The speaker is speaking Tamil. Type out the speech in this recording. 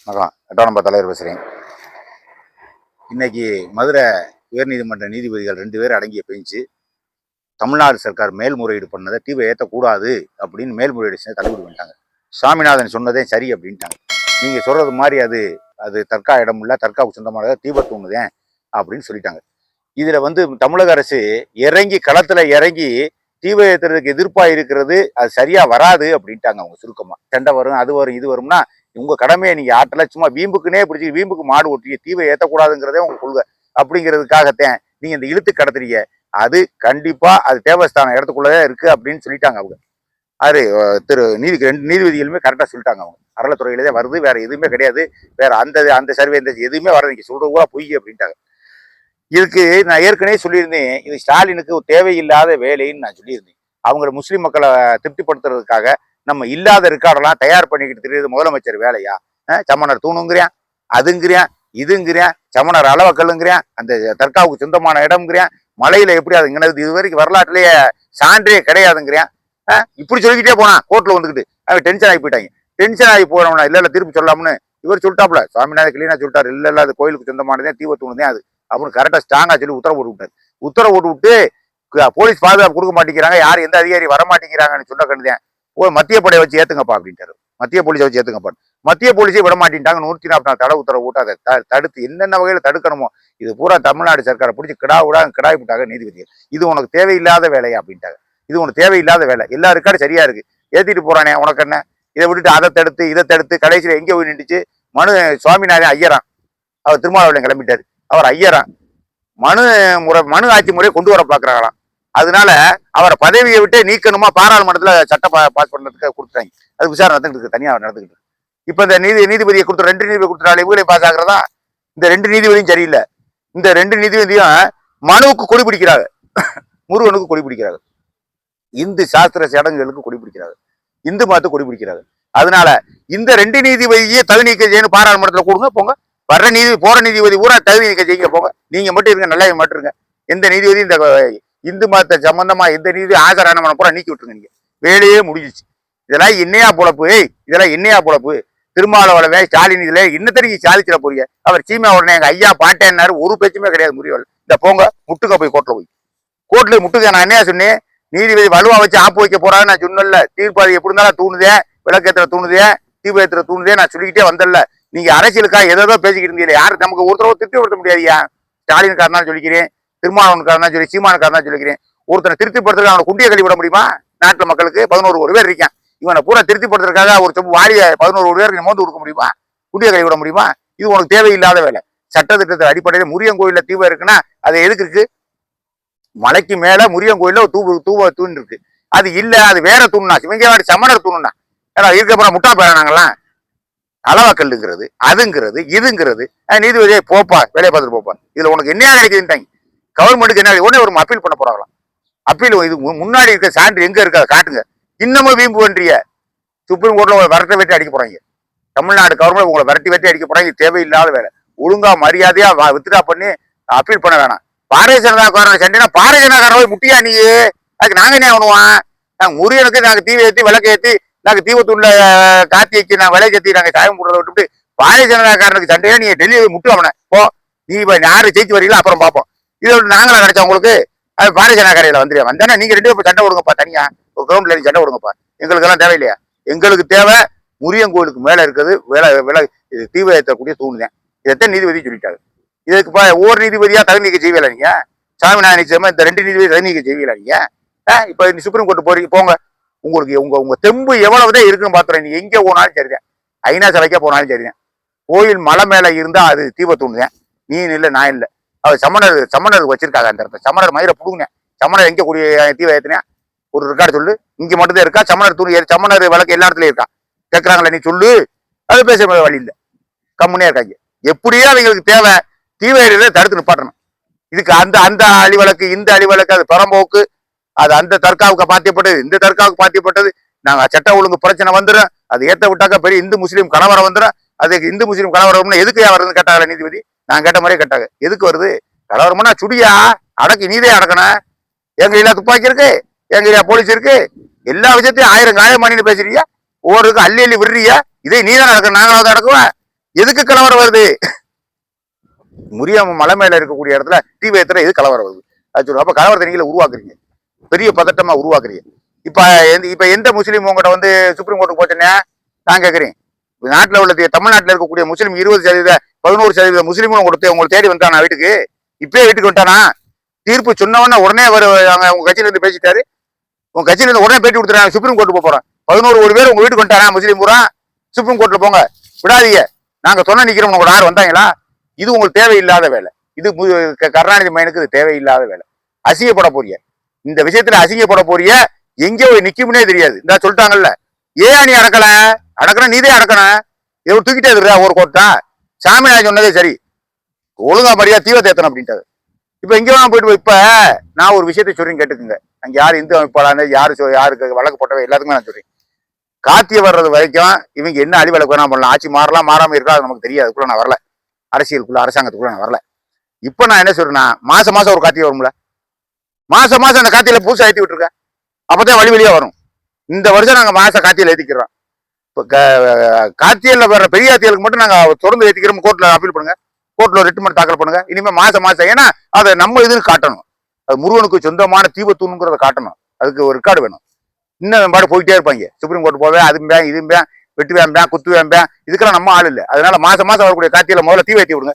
வணக்கம். 8ஆம் நம்பர் தலைவர் பேசுகிறேன். இன்னைக்கு மதுரை உயர்நீதிமன்ற நீதிபதிகள் 2 பேர் அடங்கிய பெஞ்சு தமிழ்நாடு சர்க்கார் மேல்முறையீடு பண்ணதை தீவை ஏற்றக்கூடாது அப்படின்னு மேல்முறையீடு செஞ்சு தள்ளுபடி பண்ணிட்டாங்க. சாமிநாதன் சொன்னதே சரி அப்படின்ட்டாங்க. நீங்கள் சொல்கிறது மாதிரி அது தற்கா இடம் இல்லை, தற்காவுக்கு சொந்தமானதை தீப தூணுதேன் அப்படின்னு சொல்லிட்டாங்க. இதில் தமிழக அரசு களத்தில் இறங்கி தீவை ஏற்றுறதுக்கு எதிர்ப்பாக இருக்கிறது அது சரியாக வராது அப்படின்ட்டாங்க. அவங்க சுருக்கமாக சண்டை வரும், அது வரும், இது வரும்னா உங்க கடமையை நீங்க ஆட்டல, சும்மா வீம்புக்குனே பிடிச்சி வீம்புக்கு மாடு ஓட்டிய தீவை ஏற்றக்கூடாதுங்கிறதே உங்க கொள்கை அப்படிங்கிறதுக்காகத்தான் நீங்க இந்த இழுத்து கடத்துறீங்க. அது கண்டிப்பா அது தேவஸ்தான இடத்துக்குள்ளதான் இருக்கு அப்படின்னு சொல்லிட்டாங்க. அவங்க அது ரெண்டு நீதிபதிகளுமே கரெக்டா சொல்லிட்டாங்க. அவங்க அறலத்துறையிலே வருது, வேற எதுவுமே கிடையாது, வேற அந்த சர்வே எதுவுமே வர நீங்க சொல்றது கூட பொய் அப்படின்ட்டாங்க. இதுக்கு நான் ஏற்கனவே சொல்லியிருந்தேன், இது ஸ்டாலினுக்கு தேவையில்லாத வேலைன்னு நான் சொல்லியிருந்தேன். அவங்க முஸ்லீம் மக்களை திருப்திப்படுத்துறதுக்காக நம்ம இல்லாத ரெக்கார்டெல்லாம் தயார் பண்ணிக்கிட்டு தெரியுது முதலமைச்சர் வேலையா? சமணர் தூணுங்கிறேன், அதுங்கிறேன், இதுங்கிறேன், சமணர் அளவக்கல்லுங்கிறேன், அந்த தற்காவுக்கு சொந்தமான இடம்ங்கிறேன், மலையில எப்படி அதுங்கிறது இது வரைக்கும் வரலாற்றுலயே சான்றே கிடையாதுங்கிறேன். இப்படி சொல்லிக்கிட்டே போனா கோர்ட்ல வந்துக்கிட்டு அவங்க டென்ஷன் ஆகி போயிட்டாங்க. டென்ஷன் ஆகி போனோம்னா இல்ல திருப்பி சொல்லாமனு இவர் சொல்லிட்டாப்ல, சாமிநாத கிளீனா சொல்லிட்டாரு, இல்ல அது கோயிலுக்கு சொந்தமானதே தீவ தூணுதே அது அப்படின்னு கரெக்டா ஸ்ட்ராங்கா சொல்லி உத்தரவு போட்டு விட்டாரு. உத்தரவு போட்டு விட்டு போலீஸ் பாதுகாப்பு கொடுக்க மாட்டேங்கிறாங்க, யாரும் எந்த அதிகாரி வர மாட்டேங்கிறாங்கன்னு சொல்ல கண்டுதேன். மத்திய படையை வச்சு ஏத்துங்கப்பா அப்படின்ட்டாரு. மத்திய போலீஸை வச்சு ஏத்துங்கப்பா. மத்திய போலீஸே விட மாட்டேன்ட்டாங்க. 144 தடை உத்தரவு போட்டு அதை தடுத்து என்னென்ன வகையில தடுக்கணுமோ இது பூரா தமிழ்நாடு சர்க்காரை பிடிச்சி கிடாய் விட்டாங்க நீதிபதிகள். இது உனக்கு தேவையில்லாத வேலையா அப்படின்ட்டாங்க. இது உனக்கு தேவையில்லாத வேலை, எல்லா ரெக்கார்டும் சரியா இருக்கு, ஏத்திட்டு போறானே உனக்கு என்ன? இதை விட்டுட்டு அதை தடுத்து இதை தடுத்து கடைசியில எங்கே போய் நின்றுச்சு? சுவாமிநாதன் ஐயரான், அவர் திருமாவளவன் கிளம்பிட்டாரு, அவர் ஐயரான் மனு ஆட்சி முறையை கொண்டு வர பாக்குறாங்களாம். அதனால அவரை பதவியை விட்டு நீக்கணுமா பாராளுமன்றத்துல சட்டம் பாஸ் பண்றதுக்கு கொடுத்துட்டாங்க. அது விசாரணை நடந்துகிட்டு இருக்கு, தனியாக நடந்துகிட்டு இருக்கு. இப்ப இந்த நீதிபதியை கொடுத்த 2 நீதிபதி கொடுத்தாலே இவங்களே பாஸ் ஆகுறதா? இந்த 2 நீதிபதியும் சரியில்லை. இந்த 2 நீதிபதியும் மனுவுக்கு கொடி பிடிக்கிறாங்க, முருகனுக்கு கொடி பிடிக்கிறாங்க, இந்து சாஸ்திர சடங்குகளுக்கு கொடி பிடிக்கிறாங்க, இந்து மதத்துக்கு கொடி பிடிக்கிறாங்க. அதனால இந்த 2 நீதிபதியே தகுதி நீக்கம் செய்யணும், பாராளுமன்றத்துல கொடுங்க போங்க. வர்ற போற நீதிபதி பூரா தகுதி நீக்கம் செய்யுங்க போங்க. நீங்க மட்டும் இருங்க, நல்லா மட்டும் இருங்க. எந்த நீதிபதி இந்த இந்து மதத்தை சம்பந்தமா எந்த நீதி ஆஜரான பூரா நீக்கி விட்டுருங்க. நீங்க வேலையே முடிஞ்சிச்சு. இதெல்லாம் என்னையா பொழப்பு? இதெல்லாம் என்னையா பொழப்பு? திருமாவளவன் ஸ்டாலின் இதுல இன்னத்தனைக்கு சாதிச்சிட போறீங்க. அவர் சீமா உடனே எங்க ஐயா பாட்டேன்னாரு, ஒரு பேச்சுமே கிடையாது. முடியவில்லை. இந்த போங்க முட்டுக்க போய் கோர்ட்ல முட்டுக்க. நான் என்னையா சொன்னேன்? நீதிபதி வலுவா வச்சு ஆப்பு வைக்க போறான்னு நான் சொன்னல. தீர்ப்பாதி எப்படி இருந்தாலும் தூணுதே, விளக்கேற்ற தூணுதே, தீப ஏற்ற தூணுதே நான் சொல்லிக்கிட்டே வந்தல. நீங்க அரசியலுக்காக ஏதோ பேசிக்கிட்டு இருந்தீங்க. யாரு நமக்கு ஒருத்தரவை திருப்திப்படுத்த முடியாதியா? ஸ்டாலினுக்காரனாலும் சொல்லிக்கிறேன், திருமாவளவனுக்காரனா சொல்லி, சீமானுக்காரனா சொல்லிக்கிறேன். ஒருத்தனை திருப்திப்படுத்துறதுக்கு அவனை குண்டியை கழிவிட முடியுமா? நாட்டு மக்களுக்கு 11 பேர் இருக்கான். இவனை பூரா திருப்திப்படுத்துறதுக்காக ஒரு சொம்பு வாரிய 11 பேருக்கு மோந்து கொடுக்க முடியுமா? குண்டியை கழிவிட முடியுமா? இது உனக்கு தேவையில்லாத வேலை. சட்டத்திட்டத்தை அடிப்படையில் முருகன் கோயில்ல தீபம் இருக்குன்னா அது எதுக்கு இருக்கு? மலைக்கு மேல முருகன் கோயில்ல தூண் இருக்கு. அது இல்ல, அது வேற தூண்னா சிவங்கேவாடி சமணர் தூணுன்னா இருக்க முட்டா பேரானாங்களாம். அளவாக்கல்லுங்கிறது, அதுங்கிறது, இதுங்கிறது. நீதிபதியை போப்பா, வேலையை பார்த்துட்டு போப்பா. இதுல உனக்கு என்ன கிடைக்குதுன்ட்டாங்க. கவர்மெண்ட்டுக்கு என்ன உடனே ஒரு அப்பீல் பண்ண போறாங்களாம். அப்பீல் இது முன்னாடி இருக்க சான்று எங்க இருக்கா காட்டுங்க. இன்னமும் வீம்பு பண்றிய சுப்ரீம் கோர்ட்ல உங்களை விரட்டி வெட்டி அடிக்க போறாங்க. தமிழ்நாடு கவர்மெண்ட் உங்களை விரட்டி வெட்டி அடிக்க போறாங்க. தேவையில்லாத வேலை. ஒழுங்கா மரியாதையா வித்ட்ரா பண்ணி அப்பீல் பண்ண வேணாம். பாரதிய ஜனதாக்காரன் சண்டைனா பாரதிய ஜனதாக்காரன் போய் முட்டியா நீ? அதுக்கு நாங்க என்ன பண்ணுவோம்? நாங்க முருகனுக்கு நாங்க தீவை ஏற்றி விளக்கு ஏற்றி நாங்க தீவத்துள்ள கார்த்திகைக்கு நாங்க விலை ஏற்றி நாங்க சாயம் போடுறத விட்டுவிட்டு பாரதிய ஜனதாக்காரனுக்கு சண்டையா நீ டெல்லியை முட்டு அவனை போ. நீ யாரு ஜெயிச்சு வரீங்களா அப்புறம் பார்ப்போம். இதை நாங்களா கிடைச்சா உங்களுக்கு? அது பாரதிய ஜனதா கரையில வந்துடுவேன். வந்தானே நீங்க 2 பேரும் சண்டை விடுங்கப்பா, தனியா ஒரு கிரௌண்ட்ல நீ சண்டை விடுங்கப்பா. எங்களுக்கு எல்லாம் தேவையில்லையா? எங்களுக்கு தேவை முருகன் கோயிலுக்கு மேல இருக்கிறது தீவை ஏற்றக்கூடிய தூணுதான். இதைத்தான் நீதிபதி சொல்லிட்டாரு. இதுக்கு ஒவ்வொரு நீதிபதியா தகுதி நீக்க செய்வீங்களா நீங்க? சாமிநாதன் நிச்சயமா இந்த 2 நீதிபதி தகுதி நீக்க செய்வீங்களா நீங்க? இப்ப சுப்ரீம் கோர்ட் போறீங்க போங்க. உங்களுக்கு உங்க தெம்பு எவ்வளவுதான் இருக்குன்னு பாத்துறேன். நீ எங்க போனாலும் சரிதான், ஐநா சபைக்க போனாலும் சரிதான், கோயில் மலை மேல இருந்தா அது தீப தூணுதான். நீ இல்லை, நான் இல்லை. அவர் சமணருக்கு வச்சிருக்காங்க அந்த இடத்துல. சமணர் மயிரை புடுங்க. சமணர் எங்க கூடிய தீவை ஏத்தினா ஒரு ரெக்கார்டு சொல்லு. இங்க மட்டும்தான் இருக்கா சமணர் தூண்? சமணர் வழக்கு எல்லா இடத்துலயும் இருக்கா? கேட்கறாங்களே, நீ சொல்லு. அது பேச வழி இல்லை, கம்முனே இருக்காங்க. எப்படியோ அவங்களுக்கு தேவை தீவை தடுத்து நிப்பாட்டணும். இதுக்கு அந்த அழி வழக்கு, இந்த அழி வழக்கு, அது புறம்போக்கு, அது அந்த தற்காவுக்கு பாத்தியப்பட்டது, இந்த தற்காவுக்கு பாத்தியப்பட்டது. நாங்க சட்ட ஒழுங்கு பிரச்சனை வந்துடும். அது ஏத்த விட்டாக்க பெரிய இந்து முஸ்லீம் கலவரம் வந்துடும். அதுக்கு இந்து முஸ்லீம் கலவரம்னு எதுக்கு வருதுன்னு கேட்டாங்க நீதிபதி. நான் கேட்ட மாதிரியே கேட்டாங்க, எதுக்கு வருது கலவரம்னா? சுடியா அடக்கி நீதே அடக்கணும். எங்க கையில துப்பாக்கி இருக்கு, எங்க கையில போலீஸ் இருக்கு, எல்லா விஷயத்தையும் 1000 காயமானின்னு பேசுறியா? ஒவ்வொருக்கு அள்ளி விடுறியா? இதே நீதான் நடக்க, நாங்களாவது நடக்குவேன். எதுக்கு கலவரம் வருது? முறியம் மலை மேல இருக்கக்கூடிய இடத்துல தீ வைத்துல எது கலவரம் வருது? அது சொல்லுங்க. அப்ப கலவரத்தை நீங்களே உருவாக்குறீங்க, பெரிய பதட்டமா உருவாக்குறீங்க. இப்ப எந்த முஸ்லீம் உங்கள்கிட்ட வந்து சுப்ரீம் கோர்ட்டுக்கு போச்சேன்னா நான் கேட்கிறேன், நாட்டில் உள்ள தமிழ்நாட்டில் இருக்கக்கூடிய முஸ்லீம் 20% 11% முஸ்லீமும் உங்களுக்கு தேடி வந்துட்டானா வீட்டுக்கு? இப்பயே வீட்டுக்கு வந்துட்டானா? தீர்ப்பு சொன்னவொன்னே உடனே உங்க கட்சியில இருந்து பேசிட்டாரு, உங்க கட்சியில இருந்து உடனே பேட்டி கொடுத்துறாங்க, சுப்ரீம் கோர்ட்டு போறோம். 11 பேர் உங்க வீட்டுக்கு வந்துட்டானா முஸ்லீம் பூரா? சுப்ரீம் கோர்ட்ல போங்க, விடாதீங்க. நாங்க சொன்ன நிக்கிறோம், உங்க யார் வந்தாங்களா? இது உங்களுக்கு தேவையில்லாத வேலை. இது கருணாநிதி மைனுக்கு இது தேவையில்லாத வேலை. அசிங்கப்பட போறிய, இந்த விஷயத்துல அசிங்கப்பட போறிய. எங்கே போய் நிக்கும்னே தெரியாது. இந்த சொல்லிட்டாங்கல்ல, ஏன் நீ அடக்கல? அடக்கணும், நீதே அடக்கணும். இதை தூக்கிட்டே இருக்கிற ஒரு கோர்ட்டா? சாமி நான் சொன்னதே சரி, ஒழுங்கா மரியாதை தீவ தேத்தணும் அப்படின்ட்டாரு. இப்ப இங்க போயிட்டு இப்ப நான் ஒரு விஷயத்தை சொல்றேன் கேட்டுக்குங்க. அங்க யாரு இந்து அமைப்பாளர் யாருக்கு வழக்கு போட்டவை எல்லாத்துக்குமே நான் சொல்றேன். காத்திய வர்றது வரைக்கும் இவங்க என்ன அழி வழக்கு வேணா பண்ணலாம், ஆட்சி மாறலாம் மாறாம இருக்கா அது நமக்கு தெரியாது. அதுக்குள்ள நான் வரல, அரசியலுக்குள்ள அரசாங்கத்துக்குள்ள நான் வரல. இப்ப நான் என்ன சொல்றேன்னா, மாசம் மாசம் ஒரு காத்திய வரும்ல, மாசம் மாசம் அந்த காத்தியில பூசா ஏத்தி விட்டுருக்க, அப்பதான் வழி வழியா வரும். இந்த வருஷம் நாங்க மாச காத்தியில ஏத்திக்கிறோம். இப்ப காத்தியல்ல வர்ற பெரிய காத்தியலுக்கு மட்டும் நாங்க தொடர்ந்து ஏத்திக்கிறோம். கோர்ட்ல அப்பீல் பண்ணுங்க, கோர்ட்ல ரிட்மெண்ட் தாக்கல் பண்ணுங்க. இனிமே மாசம் மாசம், ஏன்னா அதை நம்ம இதுன்னு காட்டணும், அது முருகனுக்கு சொந்தமான தீபத்தூணுங்கிறத காட்டணும். அதுக்கு ஒரு ரெக்கார்டு வேணும். இன்னும் பாடு போயிட்டே இருப்பாங்க. சுப்ரீம் கோர்ட் போவேன், அதும்பேன் இதும்பேன், வெட்டு வேம்பேன், குத்து வேம்பேன். இதுக்கெல்லாம் நம்ம ஆள் இல்லை. அதனால மாசம் மாசம் வரக்கூடிய காத்தியில முதல்ல தீ வைத்தி விடுங்க.